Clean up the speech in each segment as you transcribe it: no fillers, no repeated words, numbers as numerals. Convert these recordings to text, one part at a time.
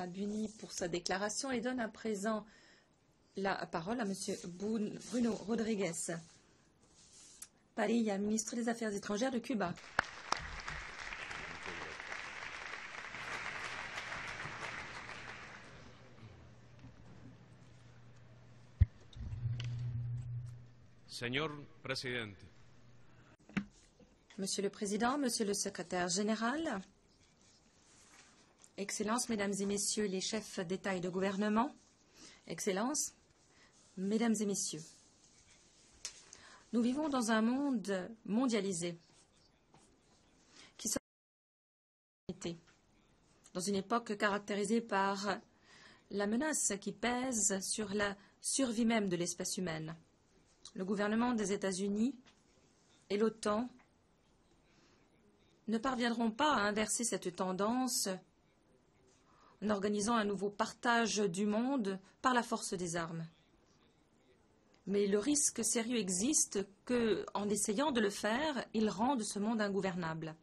Buni pour sa déclaration et donne à présent la parole à M. Bruno Rodriguez Parilla, ministre des Affaires étrangères de Cuba. Señor Presidente. Monsieur le Président, Monsieur le Secrétaire général, Excellences, Mesdames et Messieurs les chefs d'État et de gouvernement, Excellences, Mesdames et Messieurs, nous vivons dans un monde mondialisé qui se dans une époque caractérisée par la menace qui pèse sur la survie même de l'espèce humaine. Le gouvernement des États-Unis et l'OTAN ne parviendront pas à inverser cette tendance en organisant un nouveau partage du monde par la force des armes. Mais le risque sérieux existe qu'en essayant de le faire, ils rendent ce monde ingouvernable.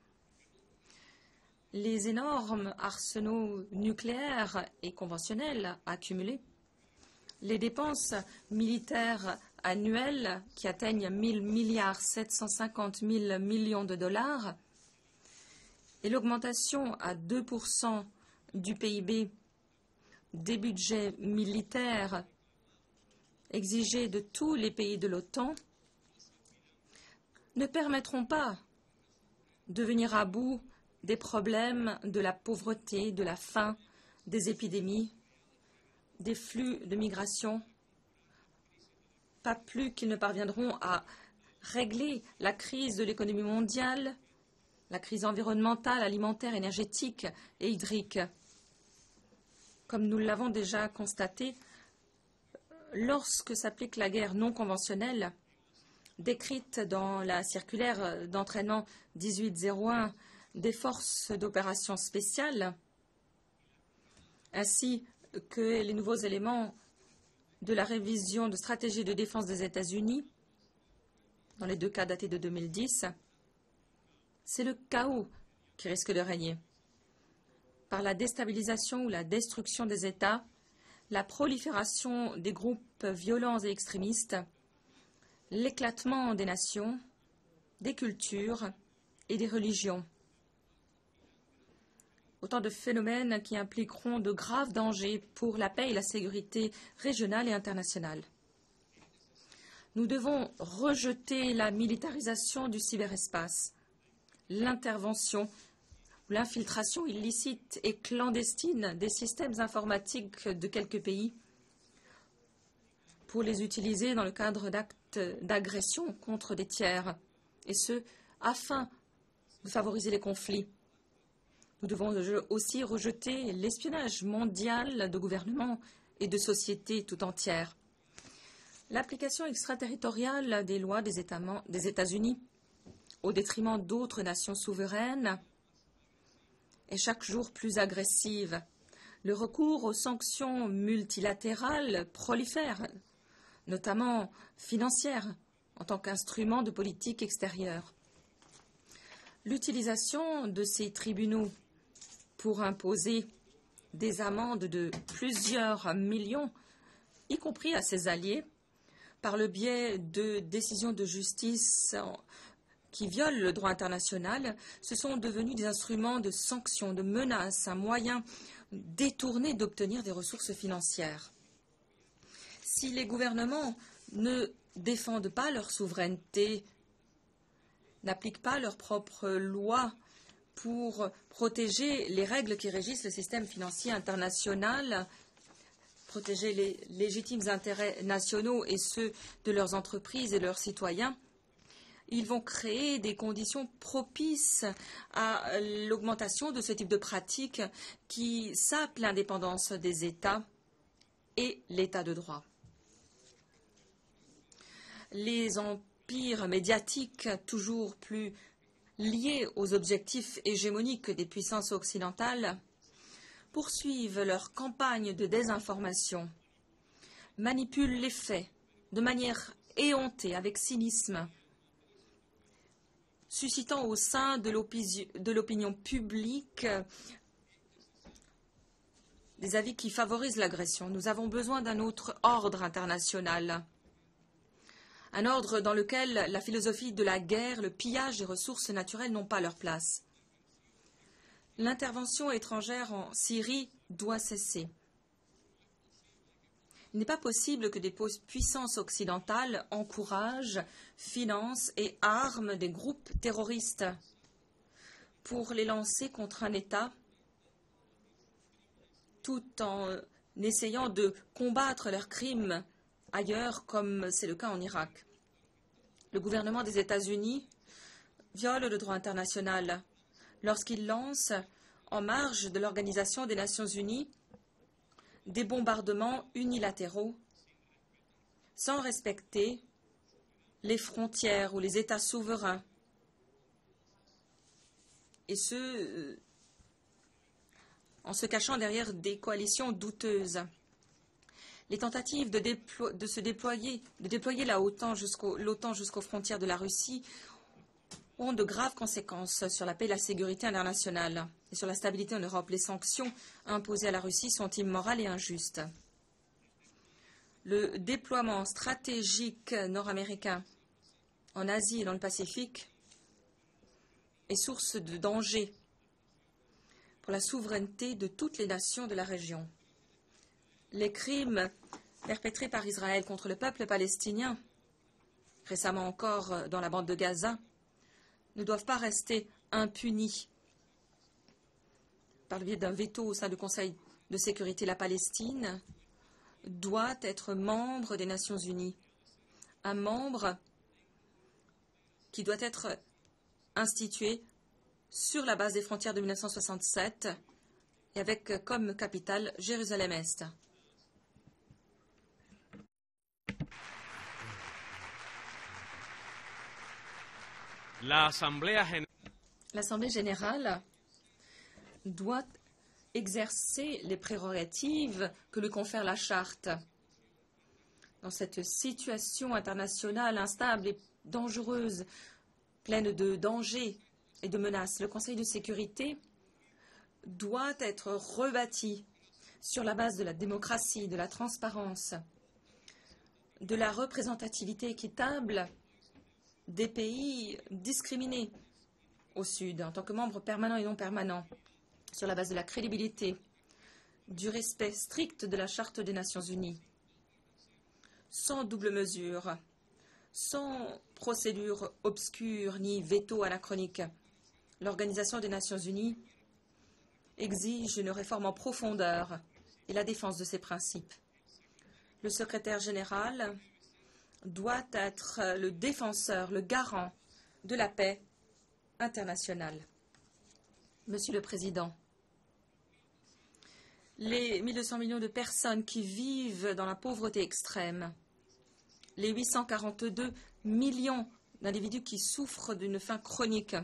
Les énormes arsenaux nucléaires et conventionnels accumulés, les dépenses militaires annuelles qui atteignent 1 000 750 000 millions de dollars et l'augmentation à 2% du PIB des budgets militaires exigés de tous les pays de l'OTAN ne permettront pas de venir à bout des problèmes de la pauvreté, de la faim, des épidémies, des flux de migration, pas plus qu'ils ne parviendront à régler la crise de l'économie mondiale, la crise environnementale, alimentaire, énergétique et hydrique. Comme nous l'avons déjà constaté, lorsque s'applique la guerre non conventionnelle, décrite dans la circulaire d'entraînement 1801 des forces d'opération spéciales, ainsi que les nouveaux éléments de la révision de stratégie de défense des États-Unis, dans les deux cas datés de 2010, c'est le chaos qui risque de régner. Par la déstabilisation ou la destruction des États, la prolifération des groupes violents et extrémistes, l'éclatement des nations, des cultures et des religions. Autant de phénomènes qui impliqueront de graves dangers pour la paix et la sécurité régionale et internationale. Nous devons rejeter la militarisation du cyberespace, l'intervention ou l'infiltration illicite et clandestine des systèmes informatiques de quelques pays pour les utiliser dans le cadre d'actes d'agression contre des tiers, et ce, afin de favoriser les conflits. Nous devons aussi rejeter l'espionnage mondial de gouvernements et de sociétés tout entières. L'application extraterritoriale des lois des États-Unis au détriment d'autres nations souveraines est chaque jour plus agressive. Le recours aux sanctions multilatérales prolifère, notamment financières, en tant qu'instrument de politique extérieure. L'utilisation de ces tribunaux pour imposer des amendes de plusieurs millions, y compris à ses alliés, par le biais de décisions de justice qui violent le droit international, ce sont devenus des instruments de sanctions, de menaces, un moyen détourné d'obtenir des ressources financières. Si les gouvernements ne défendent pas leur souveraineté, n'appliquent pas leurs propres lois pour protéger les règles qui régissent le système financier international, protéger les légitimes intérêts nationaux et ceux de leurs entreprises et de leurs citoyens, ils vont créer des conditions propices à l'augmentation de ce type de pratiques qui sapent l'indépendance des États et l'État de droit. Les empires médiatiques toujours plus liés aux objectifs hégémoniques des puissances occidentales poursuivent leur campagne de désinformation, manipulent les faits de manière éhontée, avec cynisme, suscitant au sein de l'opinion publique des avis qui favorisent l'agression. Nous avons besoin d'un autre ordre international. Un ordre dans lequel la philosophie de la guerre, le pillage des ressources naturelles n'ont pas leur place. L'intervention étrangère en Syrie doit cesser. Il n'est pas possible que des puissances occidentales encouragent, financent et arment des groupes terroristes pour les lancer contre un État tout en essayant de combattre leurs crimes ailleurs, comme c'est le cas en Irak. Le gouvernement des États-Unis viole le droit international lorsqu'il lance, en marge de l'Organisation des Nations Unies, des bombardements unilatéraux sans respecter les frontières ou les États souverains. Et ce, en se cachant derrière des coalitions douteuses. Les tentatives de déployer l'OTAN jusqu'aux frontières de la Russie ont de graves conséquences sur la paix et la sécurité internationale et sur la stabilité en Europe. Les sanctions imposées à la Russie sont immorales et injustes. Le déploiement stratégique nord-américain en Asie et dans le Pacifique est source de danger pour la souveraineté de toutes les nations de la région. Les crimes perpétrés par Israël contre le peuple palestinien, récemment encore dans la bande de Gaza, ne doivent pas rester impunis. Par le biais d'un veto au sein du Conseil de sécurité, la Palestine doit être membre des Nations Unies. Un membre qui doit être institué sur la base des frontières de 1967 et avec comme capitale Jérusalem-Est. L'Assemblée générale doit exercer les prérogatives que lui confère la Charte. Dans cette situation internationale instable et dangereuse, pleine de dangers et de menaces, le Conseil de sécurité doit être rebâti sur la base de la démocratie, de la transparence, de la représentativité équitable des pays discriminés au Sud, en tant que membres permanents et non permanents, sur la base de la crédibilité, du respect strict de la Charte des Nations Unies, sans double mesure, sans procédure obscure ni veto anachronique. L'Organisation des Nations Unies exige une réforme en profondeur et la défense de ses principes. Le secrétaire général doit être le défenseur, le garant de la paix internationale. Monsieur le Président, les 1200 millions de personnes qui vivent dans la pauvreté extrême, les 842 millions d'individus qui souffrent d'une faim chronique,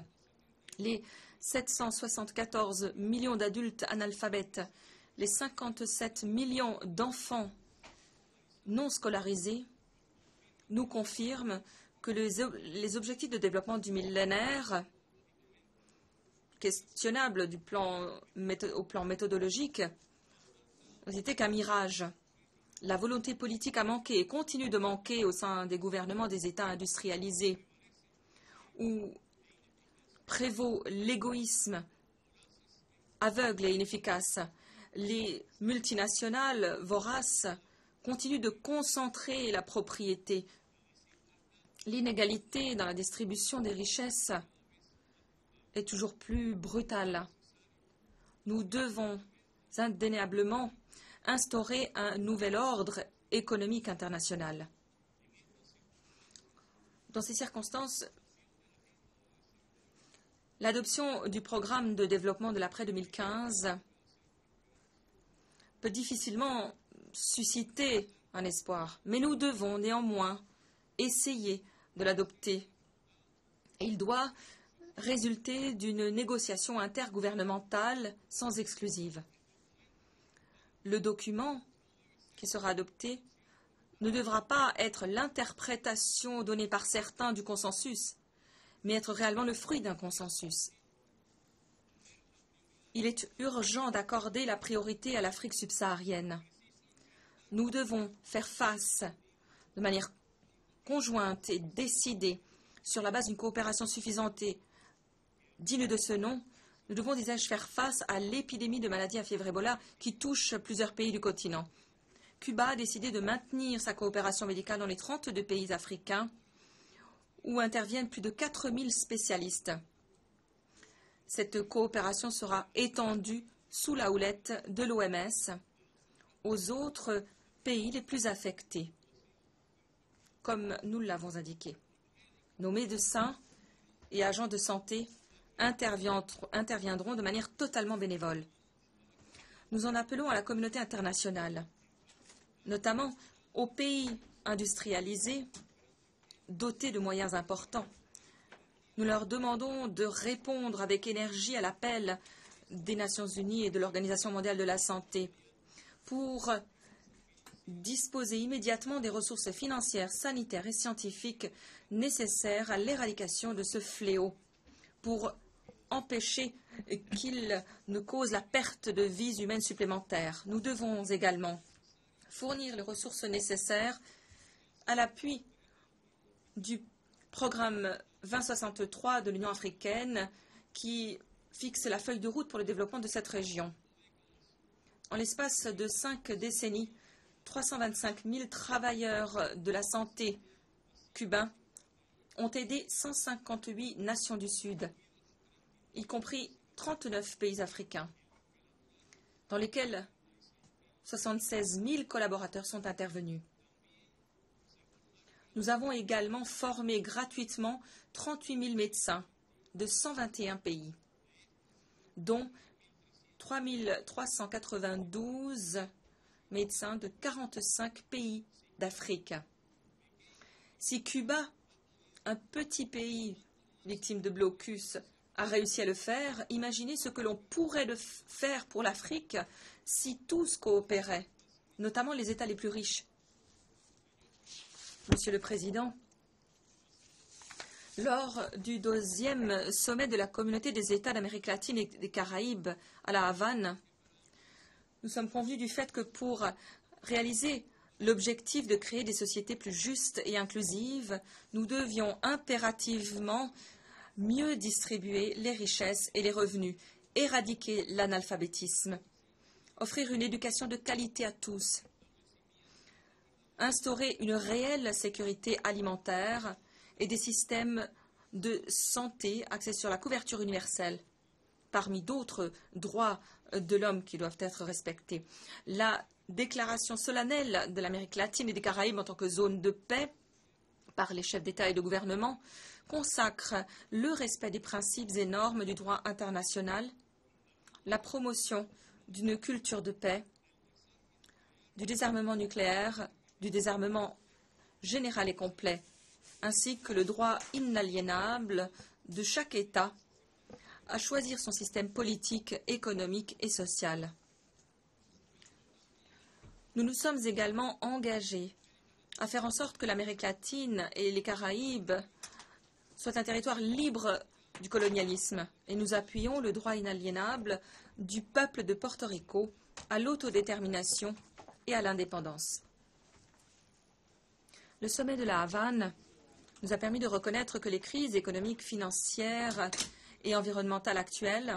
les 774 millions d'adultes analphabètes, les 57 millions d'enfants non scolarisés, nous confirment que les objectifs de développement du millénaire, questionnables au plan méthodologique, n'étaient qu'un mirage. La volonté politique a manqué et continue de manquer au sein des gouvernements des États industrialisés, où prévaut l'égoïsme aveugle et inefficace. Les multinationales voraces continuent de concentrer la propriété. L'inégalité dans la distribution des richesses est toujours plus brutale. Nous devons indéniablement instaurer un nouvel ordre économique international. Dans ces circonstances, l'adoption du programme de développement de l'après 2015 peut difficilement susciter un espoir, mais nous devons néanmoins essayer de l'adopter. Il doit résulter d'une négociation intergouvernementale sans exclusive. Le document qui sera adopté ne devra pas être l'interprétation donnée par certains du consensus, mais être réellement le fruit d'un consensus. il est urgent d'accorder la priorité à l'Afrique subsaharienne. Nous devons faire face de manière conjointe et décidée sur la base d'une coopération suffisante et digne de ce nom. Nous devons, disais-je, faire face à l'épidémie de maladie à fièvre Ebola qui touche plusieurs pays du continent. Cuba a décidé de maintenir sa coopération médicale dans les 32 pays africains où interviennent plus de 4000 spécialistes. Cette coopération sera étendue sous la houlette de l'OMS aux autres pays les plus affectés, comme nous l'avons indiqué. Nos médecins et agents de santé interviendront de manière totalement bénévole. Nous en appelons à la communauté internationale, notamment aux pays industrialisés dotés de moyens importants. Nous leur demandons de répondre avec énergie à l'appel des Nations Unies et de l'Organisation mondiale de la santé pour disposer immédiatement des ressources financières, sanitaires et scientifiques nécessaires à l'éradication de ce fléau pour empêcher qu'il ne cause la perte de vies humaines supplémentaires. Nous devons également fournir les ressources nécessaires à l'appui du programme 2063 de l'Union africaine qui fixe la feuille de route pour le développement de cette région. En l'espace de 5 décennies, 325 000 travailleurs de la santé cubains ont aidé 158 nations du Sud, y compris 39 pays africains, dans lesquels 76 000 collaborateurs sont intervenus. Nous avons également formé gratuitement 38 000 médecins de 121 pays, dont 3 392 médecins de 45 pays d'Afrique. Si Cuba, un petit pays victime de blocus, a réussi à le faire, imaginez ce que l'on pourrait faire pour l'Afrique si tous coopéraient, notamment les États les plus riches. Monsieur le Président, lors du 2e sommet de la Communauté des États d'Amérique latine et des Caraïbes à La Havane, nous sommes convenus du fait que pour réaliser l'objectif de créer des sociétés plus justes et inclusives, nous devions impérativement mieux distribuer les richesses et les revenus, éradiquer l'analphabétisme, offrir une éducation de qualité à tous, instaurer une réelle sécurité alimentaire et des systèmes de santé axés sur la couverture universelle, parmi d'autres droits de l'homme qui doivent être respectés. La déclaration solennelle de l'Amérique latine et des Caraïbes en tant que zone de paix par les chefs d'État et de gouvernement consacre le respect des principes et normes du droit international, la promotion d'une culture de paix, du désarmement nucléaire, du désarmement général et complet, ainsi que le droit inaliénable de chaque État à choisir son système politique, économique et social. Nous nous sommes également engagés à faire en sorte que l'Amérique latine et les Caraïbes soient un territoire libre du colonialisme et nous appuyons le droit inaliénable du peuple de Porto Rico à l'autodétermination et à l'indépendance. Le sommet de la Havane nous a permis de reconnaître que les crises économiques, financières et environnementales actuelles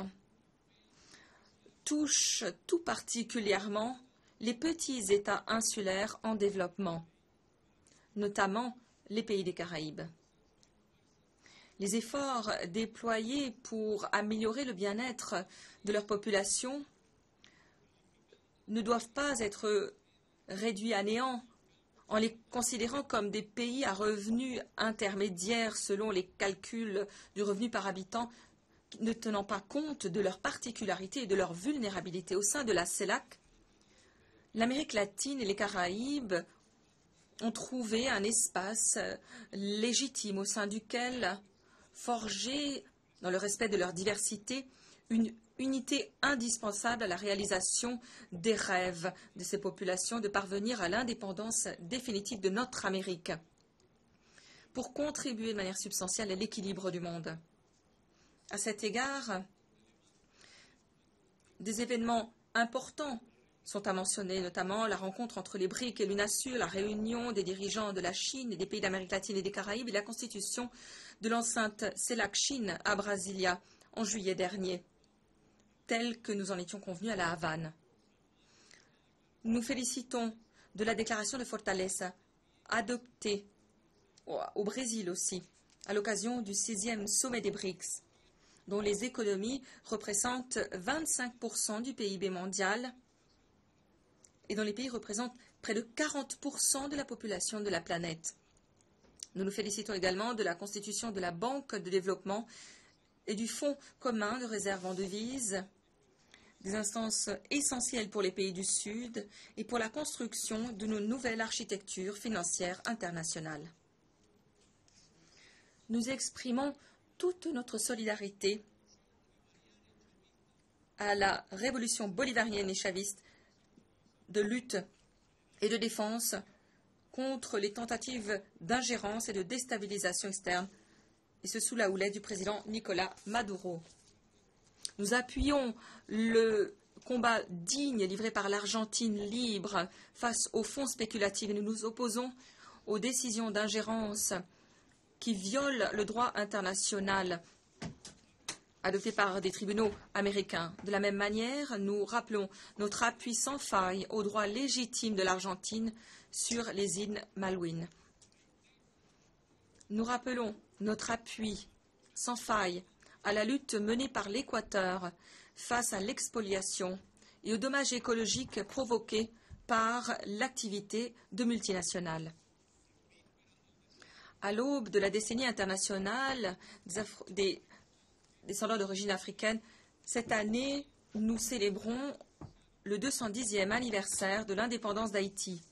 touchent tout particulièrement les petits États insulaires en développement, notamment les pays des Caraïbes. Les efforts déployés pour améliorer le bien-être de leur population ne doivent pas être réduits à néant en les considérant comme des pays à revenus intermédiaires selon les calculs du revenu par habitant, ne tenant pas compte de leurs particularités et de leur vulnérabilité. Au sein de la CELAC, l'Amérique latine et les Caraïbes ont trouvé un espace légitime au sein duquel forger, dans le respect de leur diversité, une unité indispensable à la réalisation des rêves de ces populations de parvenir à l'indépendance définitive de notre Amérique, pour contribuer de manière substantielle à l'équilibre du monde. À cet égard, Des événements importants sont à mentionner, notamment la rencontre entre les BRIC et l'UNASUR, la réunion des dirigeants de la Chine et des pays d'Amérique latine et des Caraïbes et la constitution de l'enceinte CELAC-Chine à Brasilia en juillet dernier, tel que nous en étions convenus à La Havane. Nous félicitons de la déclaration de Fortaleza adoptée au Brésil aussi, à l'occasion du 6e sommet des BRICS, dont les économies représentent 25% du PIB mondial et dont les pays représentent près de 40% de la population de la planète. Nous nous félicitons également de la constitution de la Banque de développement et du Fonds commun de réserve en devises, des instances essentielles pour les pays du Sud et pour la construction de nos nouvelles architectures financières internationales. Nous exprimons toute notre solidarité à la révolution bolivarienne et chaviste de lutte et de défense contre les tentatives d'ingérence et de déstabilisation externe, et ce sous la houlette du président Nicolás Maduro. Nous appuyons le combat digne livré par l'Argentine libre face aux fonds spéculatifs et nous nous opposons aux décisions d'ingérence qui violent le droit international adopté par des tribunaux américains. De la même manière, nous rappelons notre appui sans faille au droit légitime de l'Argentine sur les îles Malouines. Nous rappelons notre appui sans faille à la lutte menée par l'Équateur face à l'expoliation et aux dommages écologiques provoqués par l'activité de multinationales. À l'aube de la décennie internationale des descendants d'origine africaine, cette année, nous célébrons le 210e anniversaire de l'indépendance d'Haïti,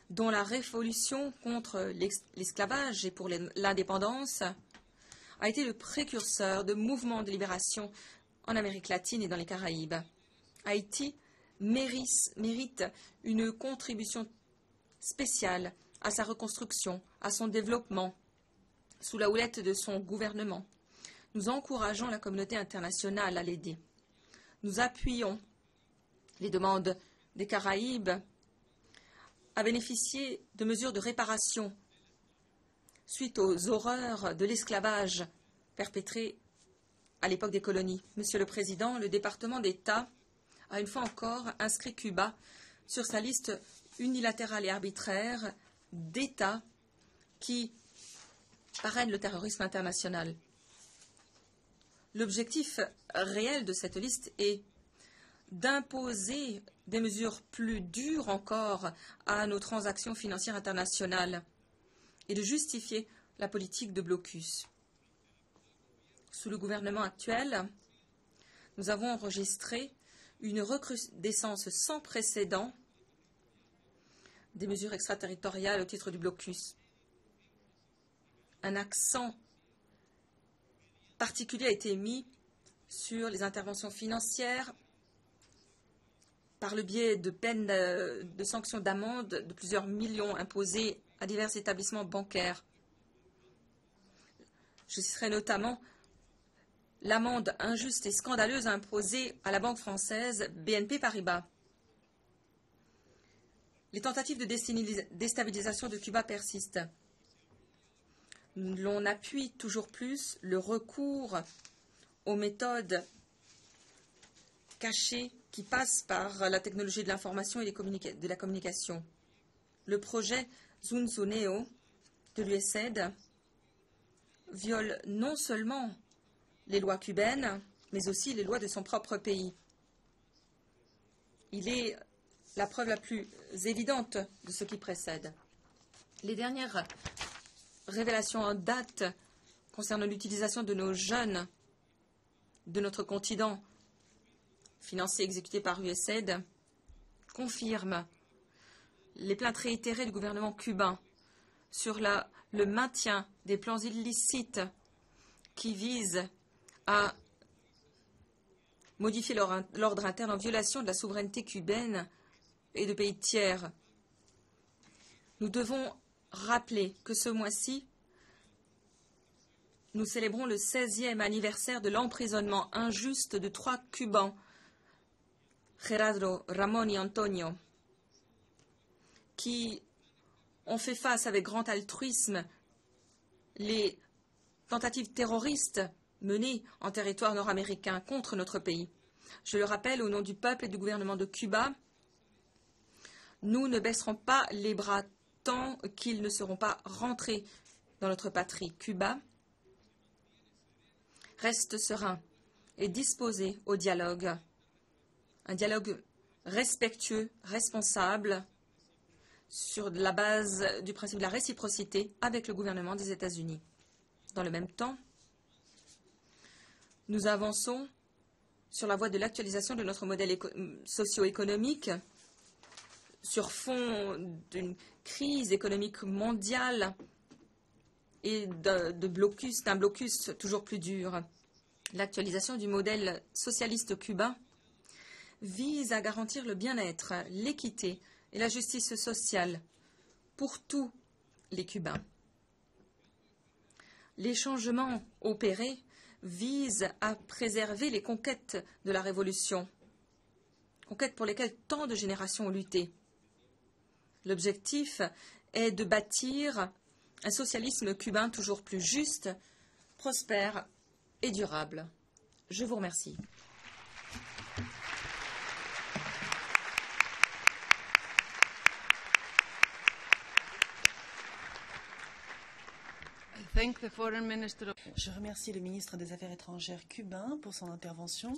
dont la révolution contre l'esclavage et pour l'indépendance a été le précurseur de mouvements de libération en Amérique latine et dans les Caraïbes. Haïti mérite une contribution spéciale à sa reconstruction, à son développement, sous la houlette de son gouvernement. Nous encourageons la communauté internationale à l'aider. Nous appuyons les demandes des Caraïbes à bénéficier de mesures de réparation suite aux horreurs de l'esclavage perpétré à l'époque des colonies. Monsieur le Président, le département d'État a une fois encore inscrit Cuba sur sa liste unilatérale et arbitraire d'États qui parrainent le terrorisme international. L'objectif réel de cette liste est d'imposer des mesures plus dures encore à nos transactions financières internationales et de justifier la politique de blocus. Sous le gouvernement actuel, nous avons enregistré une recrudescence sans précédent des mesures extraterritoriales au titre du blocus. Un accent particulier a été mis sur les interventions financières par le biais de peines de sanctions d'amende de plusieurs millions imposées à divers établissements bancaires. Je citerai notamment l'amende injuste et scandaleuse imposée à la banque française BNP Paribas. Les tentatives de déstabilisation de Cuba persistent. L'on appuie toujours plus le recours aux méthodes cachées qui passent par la technologie de l'information et de la communication. Le projet Zunzuneo de l'USAID viole non seulement les lois cubaines, mais aussi les lois de son propre pays. Il est la preuve la plus évidente de ce qui précède. Les dernières révélations en date concernant l'utilisation de nos jeunes de notre continent, financés et exécutés par USAID, confirment les plaintes réitérées du gouvernement cubain sur le maintien des plans illicites qui visent à modifier l'ordre interne en violation de la souveraineté cubaine et de pays tiers. Nous devons rappeler que ce mois-ci, nous célébrons le 16e anniversaire de l'emprisonnement injuste de 3 Cubans Gerardo, Ramón et Antonio, qui ont fait face avec grand altruisme les tentatives terroristes menées en territoire nord-américain contre notre pays. Je le rappelle, au nom du peuple et du gouvernement de Cuba, nous ne baisserons pas les bras tant qu'ils ne seront pas rentrés dans notre patrie. Cuba reste serein et disposé au dialogue, un dialogue respectueux, responsable, sur la base du principe de la réciprocité avec le gouvernement des États-Unis. Dans le même temps, nous avançons sur la voie de l'actualisation de notre modèle socio-économique sur fond d'une crise économique mondiale et d'un blocus toujours plus dur. L'actualisation du modèle socialiste cubain vise à garantir le bien-être, l'équité et la justice sociale pour tous les Cubains. Les changements opérés visent à préserver les conquêtes de la Révolution, conquêtes pour lesquelles tant de générations ont lutté. L'objectif est de bâtir un socialisme cubain toujours plus juste, prospère et durable. Je vous remercie. Je remercie le ministre des Affaires étrangères cubain pour son intervention.